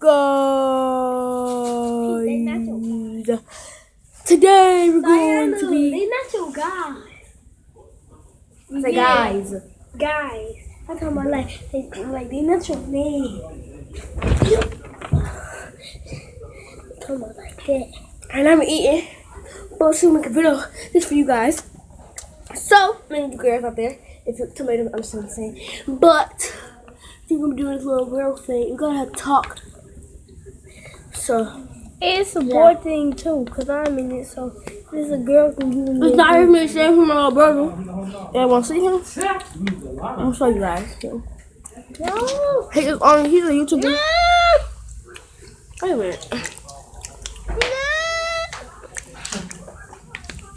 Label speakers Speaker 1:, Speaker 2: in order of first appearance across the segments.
Speaker 1: guys? Today we're going to be.
Speaker 2: They're not your guys.
Speaker 1: Say guys.
Speaker 2: Guys. I'm talking about like they're not your name. I'm talking about like that.
Speaker 1: And I'm eating. But to make a video just for you guys. So many girls out there. If you tomato, I'm still saying. But I think I'm doing this little girl thing. You gotta have to talk. So.
Speaker 2: It's a boy thing too, cause I'm in it. So it's a girl thing.
Speaker 1: It's not even the same from my little brother. Yeah, want to see him? I'm gonna show you guys.
Speaker 2: No.
Speaker 1: He's a YouTuber.
Speaker 2: No.
Speaker 1: Wait a minute.
Speaker 2: No.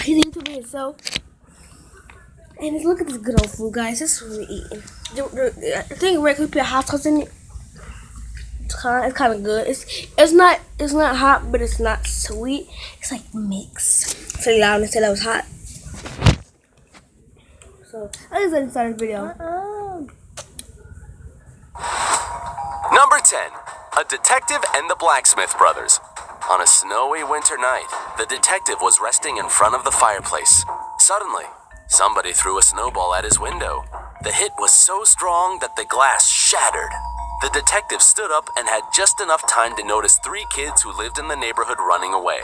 Speaker 1: He's a YouTuber himself. And look at this good old food, guys. This is what we're eating. I think we're gonna put hot sauce in it. It's kind of good. It's not hot, but it's not sweet. It's like mixed. Say loud and say that was hot. So I just let start the video.
Speaker 3: Number 10. A detective and the Blacksmith brothers. On a snowy winter night, the detective was resting in front of the fireplace. Suddenly, somebody threw a snowball at his window. The hit was so strong that the glass shattered. The detective stood up and had just enough time to notice 3 kids who lived in the neighborhood running away.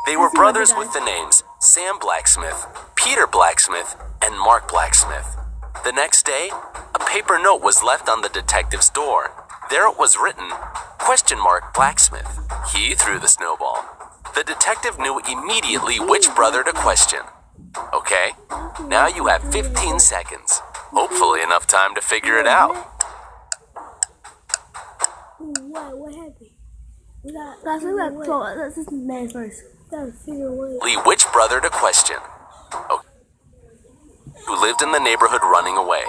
Speaker 3: They were brothers with the names Sam Blacksmith, Peter Blacksmith, and Mark Blacksmith. The next day, a paper note was left on the detective's door. There it was written, "Blacksmith." He threw the snowball. The detective knew immediately which brother to question. Okay, now you have 15 seconds. Hopefully enough time to figure it out.
Speaker 2: What happened?
Speaker 1: Let's listen to the man first.
Speaker 2: Gotta figure away.
Speaker 3: Which brother to question? Okay. Who lived in the neighborhood running away.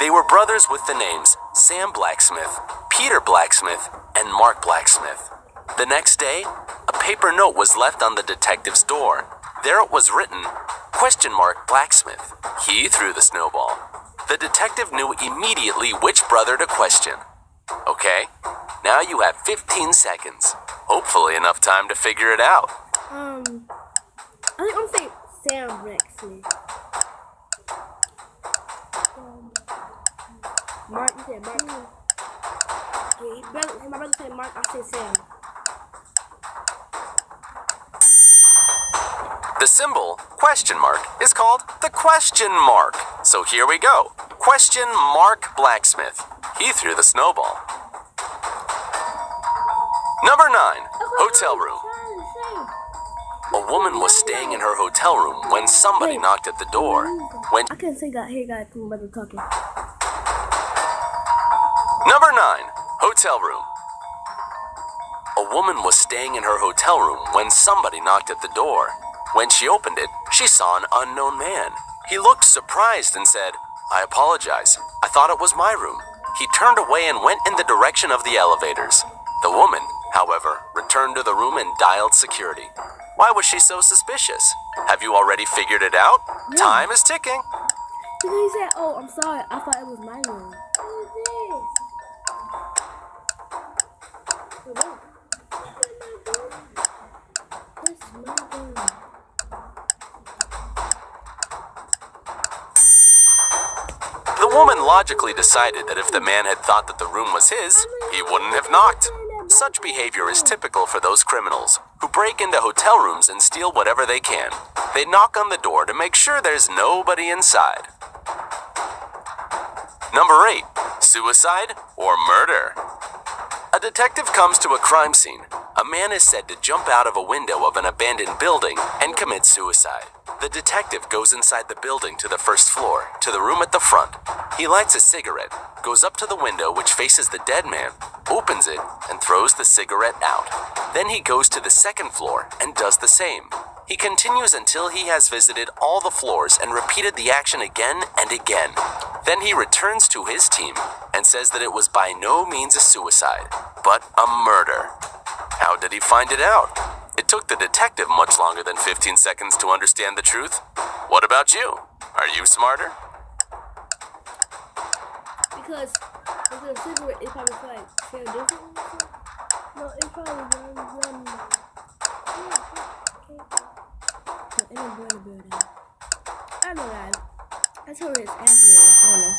Speaker 3: They were brothers with the names Sam Blacksmith, Peter Blacksmith, and Mark Blacksmith. The next day, a paper note was left on the detective's door. There it was written, "Blacksmith." He threw the snowball. The detective knew immediately which brother to question. Okay, now you have 15 seconds. Hopefully enough time to figure it out.
Speaker 1: I think I'm gonna say Sam Blacksmith. Mark, you said Mark. My brother said Mark, I said Sam.
Speaker 3: The symbol, ? is called the question mark. So here we go. Blacksmith. He threw the snowball. Number 9, hotel room. A woman was staying in her hotel room when somebody knocked at the door.
Speaker 1: I can't say God. Here, guys, my brother talking.
Speaker 3: Number 9, hotel room. A woman was staying in her hotel room when somebody knocked at the door. When she opened it, she saw an unknown man. He looked surprised and said, "I apologize. I thought it was my room." He turned away and went in the direction of the elevators. The woman, however, returned to the room and dialed security. Why was she so suspicious? Have you already figured it out?
Speaker 1: Yeah.
Speaker 3: Time is ticking.
Speaker 1: Because he said, "Oh, I'm sorry. I thought it was my room."
Speaker 2: What is this?
Speaker 1: That's my room.
Speaker 3: The woman logically decided that if the man had thought that the room was his, he wouldn't have knocked. Such behavior is typical for those criminals who break into hotel rooms and steal whatever they can. They knock on the door to make sure there's nobody inside. Number 8, suicide or murder. A detective comes to a crime scene. A man is said to jump out of a window of an abandoned building and commit suicide. The detective goes inside the building to the first floor, to the room at the front. He lights a cigarette, goes up to the window which faces the dead man, opens it, and throws the cigarette out. Then he goes to the second floor and does the same. He continues until he has visited all the floors and repeated the action again and again. Then he returns to his team and says that it was by no means a suicide, but a murder. How did he find it out? It took the detective much longer than 15 seconds to understand the truth. What about you? Are you smarter?
Speaker 1: Because a cigarette, it probably feel like feel different.
Speaker 2: No, it's probably one.
Speaker 1: No, it ain't burn the building. I don't know, guys. That's how his answer is. I don't know.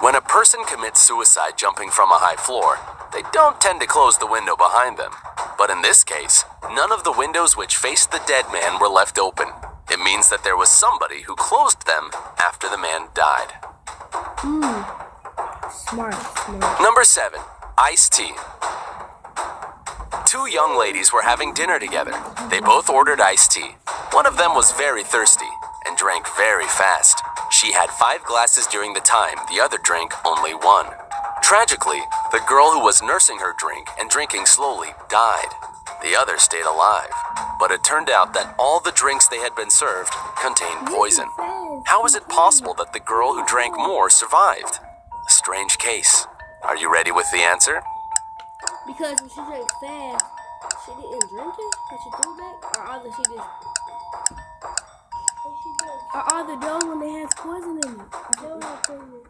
Speaker 3: When a person commits suicide jumping from a high floor, they don't tend to close the window behind them. But in this case, none of the windows which faced the dead man were left open. It means that there was somebody who closed them after the man died.
Speaker 1: Smart.
Speaker 3: Number 7. Iced tea. Two young ladies were having dinner together. They both ordered iced tea. One of them was very thirsty and drank very fast. She had 5 glasses during the time, the other drank only 1. Tragically, the girl who was nursing her drink and drinking slowly died. The other stayed alive, but it turned out that all the drinks they had been served contained poison. How is it possible that the girl who drank more survived? A strange case. Are you ready with the answer?
Speaker 1: Because when she drank fast, she didn't drink it? Because she threw it back? Or other she just... Or are the those when they have poison in it? They don't have poison in it.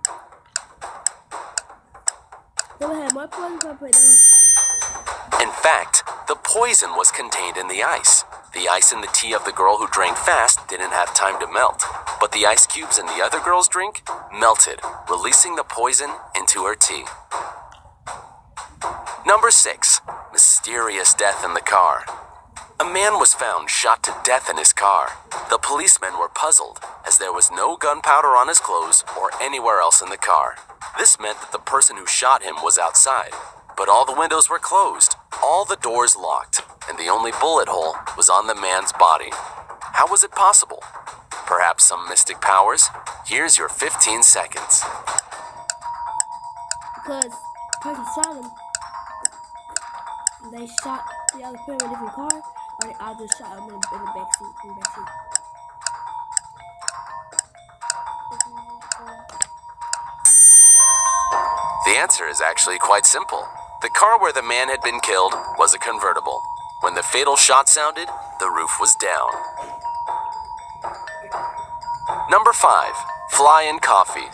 Speaker 1: They would have more poison if I put them.
Speaker 3: In fact, the poison was contained in the ice. The ice in the tea of the girl who drank fast didn't have time to melt, but the ice cubes in the other girl's drink melted, releasing the poison into her tea. Number 6. Mysterious death in the car. A man was found shot to death in his car. The policemen were puzzled, as there was no gunpowder on his clothes or anywhere else in the car. This meant that the person who shot him was outside, but all the windows were closed, all the doors locked, and the only bullet hole was on the man's body. How was it possible? Perhaps some mystic powers? Here's your 15 seconds.
Speaker 1: Because the person shot him. They shot the other person in a different car, or they all just shot him in the backseat.
Speaker 3: The answer is actually quite simple. The car where the man had been killed was a convertible. When the fatal shot sounded, the roof was down. Number 5. Fly in coffee.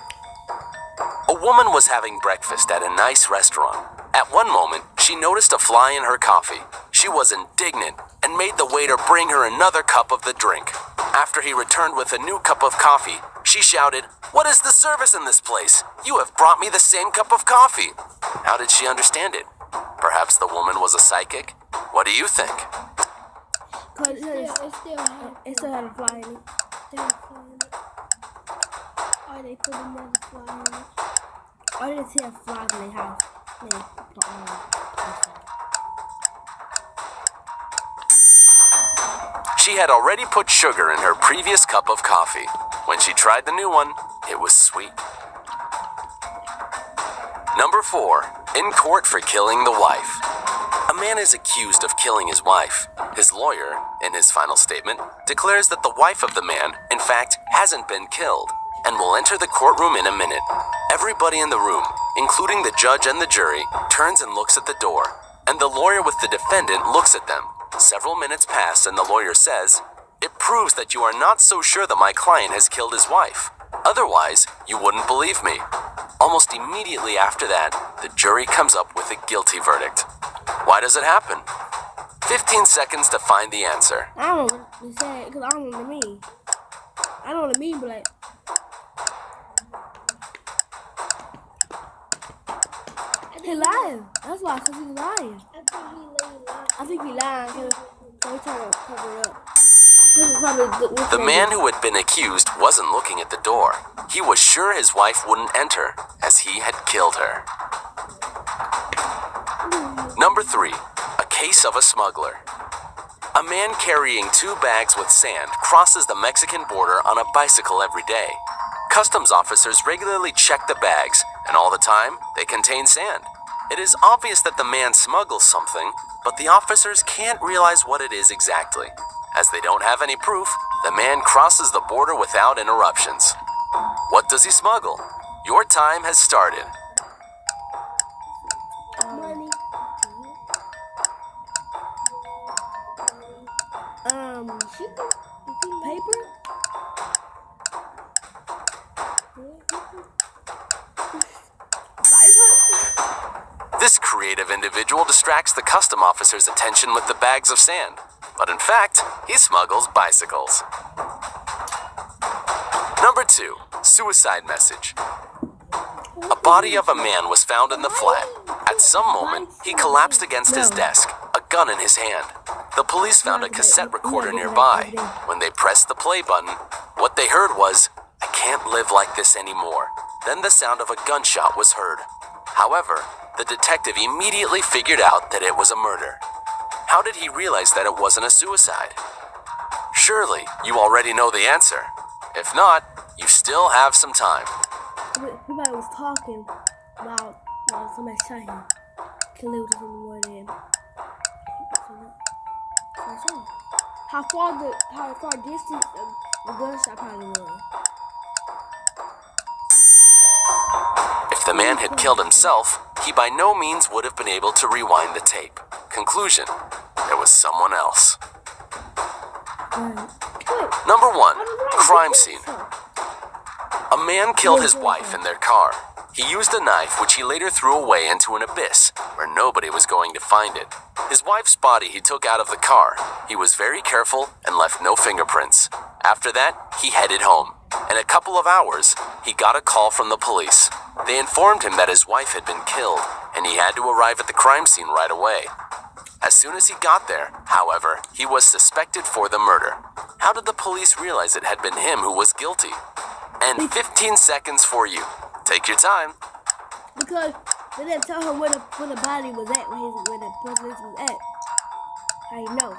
Speaker 3: A woman was having breakfast at a nice restaurant. At one moment, she noticed a fly in her coffee. She was indignant and made the waiter bring her another cup of the drink. After he returned with a new cup of coffee, she shouted, "What is the service in this place? You have brought me the same cup of coffee." How did she understand it? Perhaps the woman was a psychic? What do you think?
Speaker 1: Because
Speaker 2: It still
Speaker 1: had a fly in it.
Speaker 2: Or they put another fly in it.
Speaker 1: Or they just have flies in their house.
Speaker 3: She had already put sugar in her previous cup of coffee. When she tried the new one, it was sweet. Number 4. In court for killing the wife. A man is accused of killing his wife. His lawyer, in his final statement, declares that the wife of the man, in fact, hasn't been killed, and will enter the courtroom in a minute. Everybody in the room, including the judge and the jury, turns and looks at the door, and the lawyer with the defendant looks at them. Several minutes pass and the lawyer says, "It proves that you are not so sure that my client has killed his wife. Otherwise, you wouldn't believe me." Almost immediately after that, the jury comes up with a guilty verdict. Why does it happen? 15 seconds to find the answer.
Speaker 1: I don't know what they said, because I don't know what it means. I don't know what it means, but like... He lying. That's why, because he's lying. I think he lying, because he's trying to cover it up.
Speaker 3: The man who had been accused wasn't looking at the door. He was sure his wife wouldn't enter, as he had killed her. Number 3. A case of a smuggler. A man carrying 2 bags with sand crosses the Mexican border on a bicycle every day. Customs officers regularly check the bags, and all the time, they contain sand. It is obvious that the man smuggles something, but the officers can't realize what it is exactly. As they don't have any proof, the man crosses the border without interruptions. What does he smuggle? Your time has started.
Speaker 2: Money.
Speaker 1: Paper?
Speaker 3: This creative individual distracts the custom officer's attention with the bags of sand, but in fact, he smuggles bicycles. Number 2, suicide message. A body of a man was found in the flat. At some moment, he collapsed against his desk, a gun in his hand. The police found a cassette recorder nearby. When they pressed the play button, what they heard was, "I can't live like this anymore." Then the sound of a gunshot was heard. However, the detective immediately figured out that it was a murder. How did he realize that it wasn't a suicide? Surely, you already know the answer. If not, you still have some time.
Speaker 1: Everybody was talking about somebody shot him. Kill it in the morning. How far distance the gunshot probably was.
Speaker 3: If the man had killed himself, he by no means would have been able to rewind the tape. Conclusion, there was someone else. Number 1, crime scene. A man killed his wife in their car. He used a knife which he later threw away into an abyss where nobody was going to find it. His wife's body he took out of the car. He was very careful and left no fingerprints. After that, he headed home. In a couple of hours, he got a call from the police. They informed him that his wife had been killed and he had to arrive at the crime scene right away. As soon as he got there, however, he was suspected for the murder. How did the police realize it had been him who was guilty? And 15 seconds for you. Take your time.
Speaker 1: Because they didn't tell her where the body was at, where the person was at. How you know?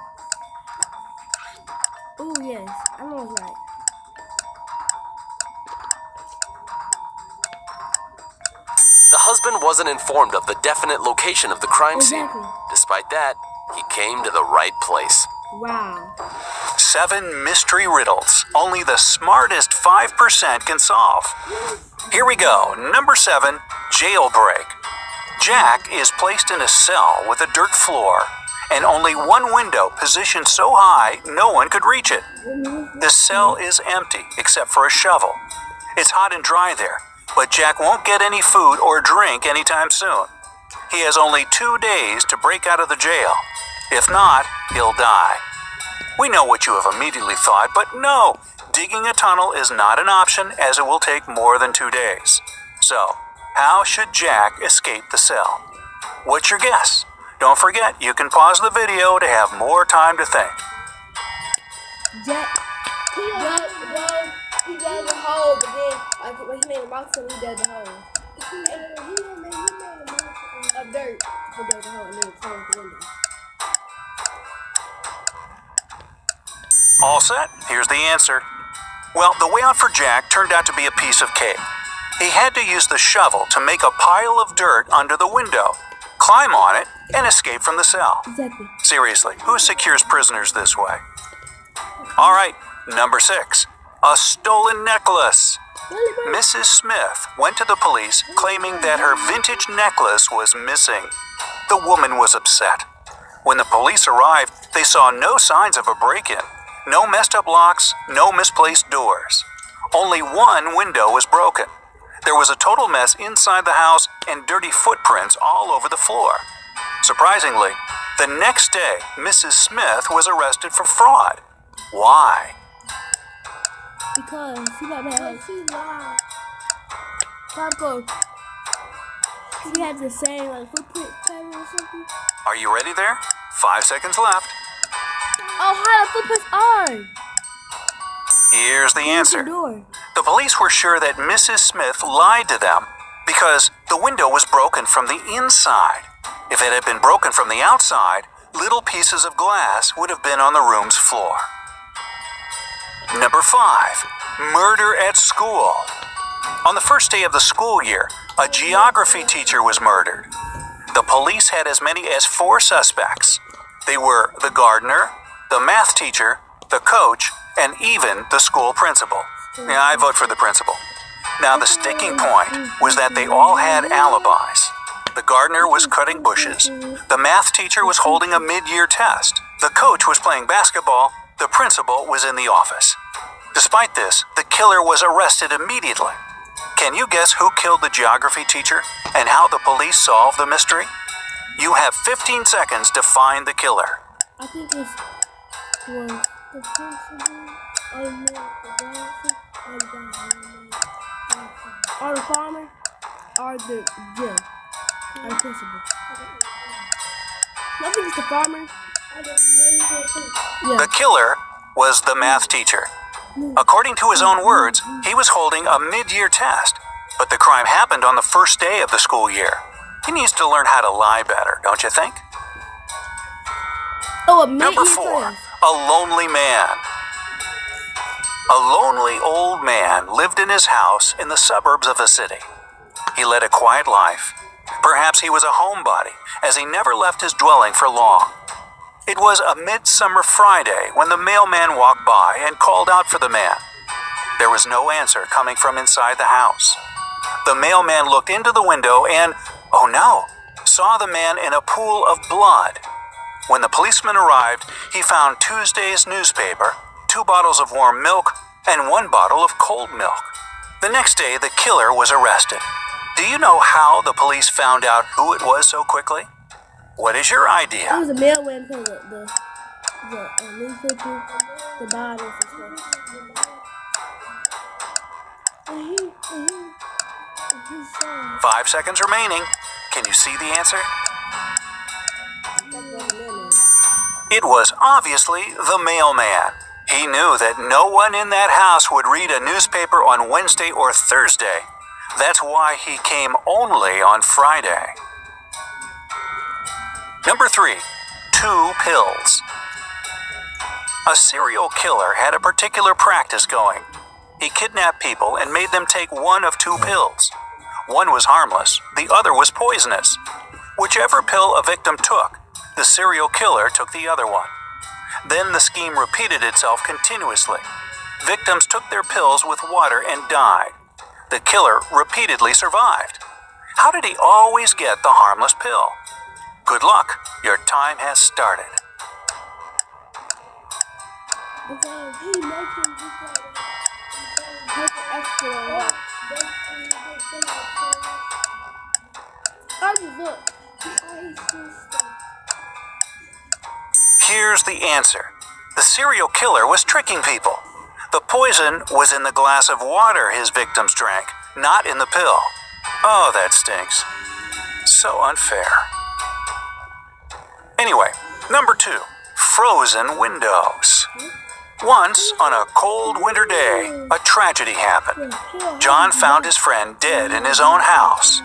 Speaker 1: Oh yes, I know it's right.
Speaker 3: The husband wasn't informed of the definite location of the crime scene. Despite that, he came to the right place.
Speaker 1: Wow.
Speaker 4: 7 mystery riddles only the smartest 5% can solve. Here we go. Number 7, jailbreak. Jack is placed in a cell with a dirt floor and only one window positioned so high no one could reach it. The cell is empty except for a shovel. It's hot and dry there, but Jack won't get any food or drink anytime soon. He has only 2 days to break out of the jail. If not, he'll die. We know what you have immediately thought, but no, digging a tunnel is not an option as it will take more than 2 days. So, how should Jack escape the cell? What's your guess? Don't forget, you can pause the video to have more time to think.
Speaker 1: Jack, he dug the hole, but then like when he made a mouth, so he dug the hole. Of dirt to dug the hole and then closed the window.
Speaker 4: All set? Here's the answer. Well, the way out for Jack turned out to be a piece of cake. He had to use the shovel to make a pile of dirt under the window, climb on it, and escape from the cell.
Speaker 1: Exactly.
Speaker 4: Seriously, who secures prisoners this way? All right, number 6, a stolen necklace. Mrs. Smith went to the police claiming that her vintage necklace was missing. The woman was upset. When the police arrived, they saw no signs of a break-in. No messed up locks, no misplaced doors. Only one window was broken. There was a total mess inside the house and dirty footprints all over the floor. Surprisingly, the next day, Mrs. Smith was arrested for fraud. Why?
Speaker 1: Because she got mad. She lied. Popcorn. She had the same footprint pattern or something.
Speaker 4: Are you ready there? 5 seconds left.
Speaker 1: Oh, how the footprints are?
Speaker 4: Here's the answer.
Speaker 1: The door.
Speaker 4: The police were sure that Mrs. Smith lied to them because the window was broken from the inside. If it had been broken from the outside, little pieces of glass would have been on the room's floor. Number 5, murder at school. On the first day of the school year, a geography teacher was murdered. The police had as many as 4 suspects. They were the gardener, the math teacher, the coach, and even the school principal. Yeah, I vote for the principal. Now, the sticking point was that they all had alibis. The gardener was cutting bushes. The math teacher was holding a mid-year test. The coach was playing basketball. The principal was in the office. Despite this, the killer was arrested immediately. Can you guess who killed the geography teacher and how the police solved the mystery? You have 15 seconds to find the killer.
Speaker 1: I think it's was
Speaker 2: The principal, I know the glasses, and the
Speaker 1: or the farmer or the Jim or the principal. I think it's the farmer.
Speaker 2: I don't know.
Speaker 1: Yeah.
Speaker 4: The killer was the math teacher. According to his own words, he was holding a mid-year test, but the crime happened on the first day of the school year. He needs to learn how to lie better, don't you think?
Speaker 1: Oh, a
Speaker 4: Number 4, a lonely man. A lonely old man lived in his house in the suburbs of a city. He led a quiet life. Perhaps he was a homebody, as he never left his dwelling for long. It was a midsummer Friday when the mailman walked by and called out for the man. There was no answer coming from inside the house. The mailman looked into the window and, oh no, saw the man in a pool of blood. When the policeman arrived, he found Tuesday's newspaper, 2 bottles of warm milk, and 1 bottle of cold milk. The next day, the killer was arrested. Do you know how the police found out who it was so quickly? What is your
Speaker 1: It
Speaker 4: idea?
Speaker 1: was a mailman for the newspaper, the bottles and stuff.
Speaker 2: And he said,
Speaker 4: 5 seconds remaining. Can you see the answer? It was obviously the mailman. He knew that no one in that house would read a newspaper on Wednesday or Thursday. That's why he came only on Friday. Number 3, 2 pills. A serial killer had a particular practice going. He kidnapped people and made them take one of 2 pills. One was harmless, the other was poisonous. Whichever pill a victim took, the serial killer took the other one. Then the scheme repeated itself continuously. Victims took their pills with water and died. The killer repeatedly survived. How did he always get the harmless pill? Good luck, your time has started.
Speaker 2: because he mentioned he said,
Speaker 1: Take the extra one.
Speaker 2: I just look. I just
Speaker 4: Here's the answer. The serial killer was tricking people. The poison was in the glass of water his victims drank, not in the pill. Oh, that stinks. So unfair. Anyway, number 2, frozen windows. Once, on a cold winter day, a tragedy happened. John found his friend dead in his own house.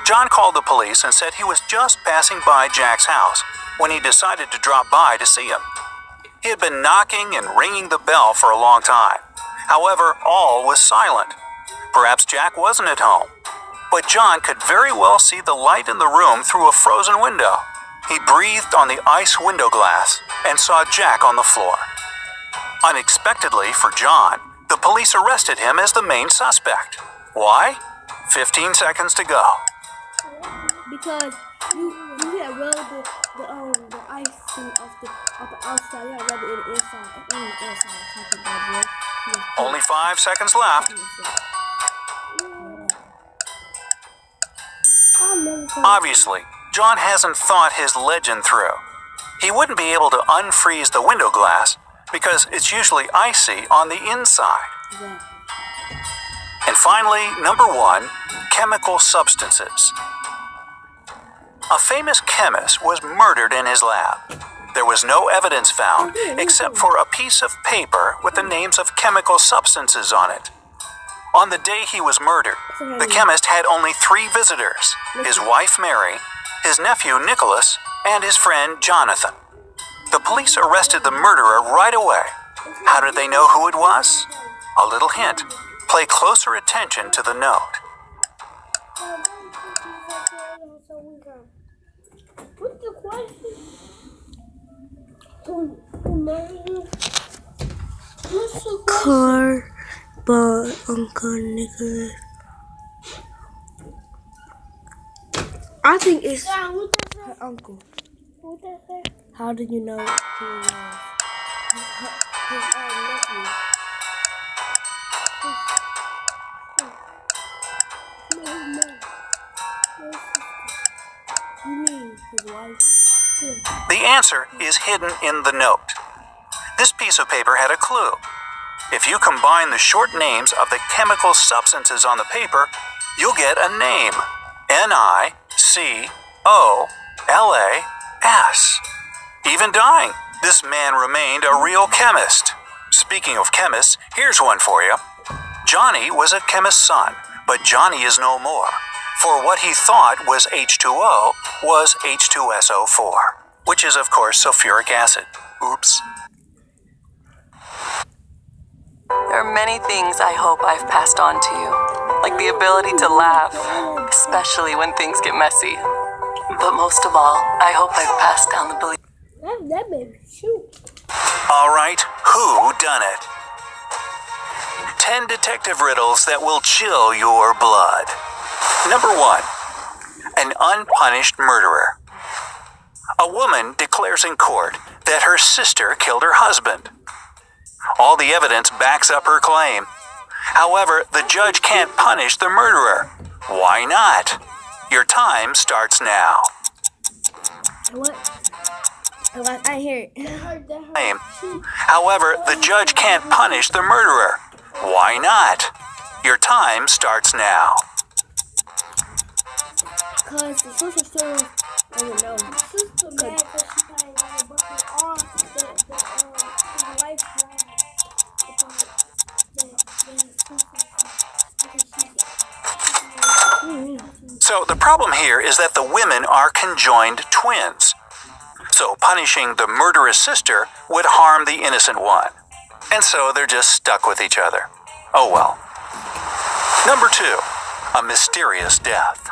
Speaker 4: John called the police and said he was just passing by Jack's house when he decided to drop by to see him. He had been knocking and ringing the bell for a long time. However, all was silent. Perhaps Jack wasn't at home. But John could very well see the light in the room through a frozen window. He breathed on the ice window glass and saw Jack on the floor. Unexpectedly for John, the police arrested him as the main suspect. Why? 15 seconds to go.
Speaker 1: Because you had rubbed the icing off the outside. You had rubbed it in the inside. On the inside. Type of bad boy.
Speaker 4: Only 5 seconds left.
Speaker 2: I'll never forget.
Speaker 4: Obviously, John hasn't thought his legend through. He wouldn't be able to unfreeze the window glass because it's usually icy on the inside.
Speaker 1: Exactly.
Speaker 4: And finally, number 1, chemical substances. A famous chemist was murdered in his lab. There was no evidence found except for a piece of paper with the names of chemical substances on it. On the day he was murdered, the chemist had only 3 visitors: his wife Mary, his nephew Nicholas, and his friend Jonathan. The police arrested the murderer right away. How did they know who it was? A little hint. Pay closer attention to the note.
Speaker 2: What's the question? Who murdered him? What's the question?
Speaker 1: Car by Uncle Nicholas. I think it's
Speaker 2: Yeah, what that say?
Speaker 1: her uncle.
Speaker 2: What that say?
Speaker 1: How did you know who it was? His nephew.
Speaker 2: No, no.
Speaker 1: You mean his wife?
Speaker 4: The answer is hidden in the note. This piece of paper had a clue. If you combine the short names of the chemical substances on the paper, you'll get a name. Nicolas. Even dying, this man remained a real chemist. Speaking of chemists, here's one for you. Johnny was a chemist's son, but Johnny is no more. For what he thought was H2O was H2SO4, which is, of course, sulfuric acid. Oops.
Speaker 5: There are many things I hope I've passed on to you, like the ability to laugh, especially when things get messy. But most of all, I hope I've passed down the belief.
Speaker 2: That baby, shoot.
Speaker 4: All right, who done it? 10 detective riddles that will chill your blood. Number 1. An unpunished murderer. A woman declares in court that her sister killed her husband. All the evidence backs up her claim. However, the judge can't punish the murderer. Why not? Your time starts now.
Speaker 1: What? I hear it.
Speaker 4: However, the judge can't punish the murderer. Why not? Your time starts now.
Speaker 1: Because the social story, I don't know.
Speaker 2: Sister mad because she probably got a bucket off the life
Speaker 4: So the problem here is that the women are conjoined twins. So punishing the murderous sister would harm the innocent one. And so they're just stuck with each other. Oh well. Number 2, a mysterious death.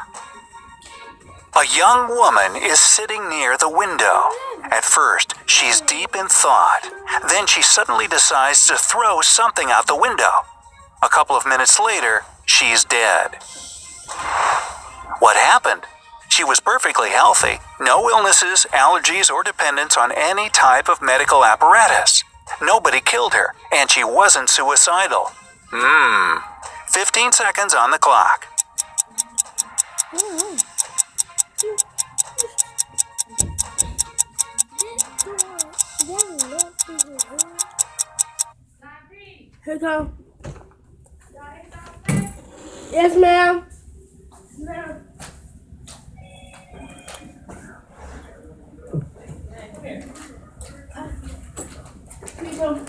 Speaker 4: A young woman is sitting near the window. At first, she's deep in thought. Then she suddenly decides to throw something out the window. A couple of minutes later, she's dead. What happened? She was perfectly healthy. No illnesses, allergies, or dependence on any type of medical apparatus. Nobody killed her, and she wasn't suicidal. 15 seconds on the clock.
Speaker 1: Here you go. Yes, ma'am. Here you go.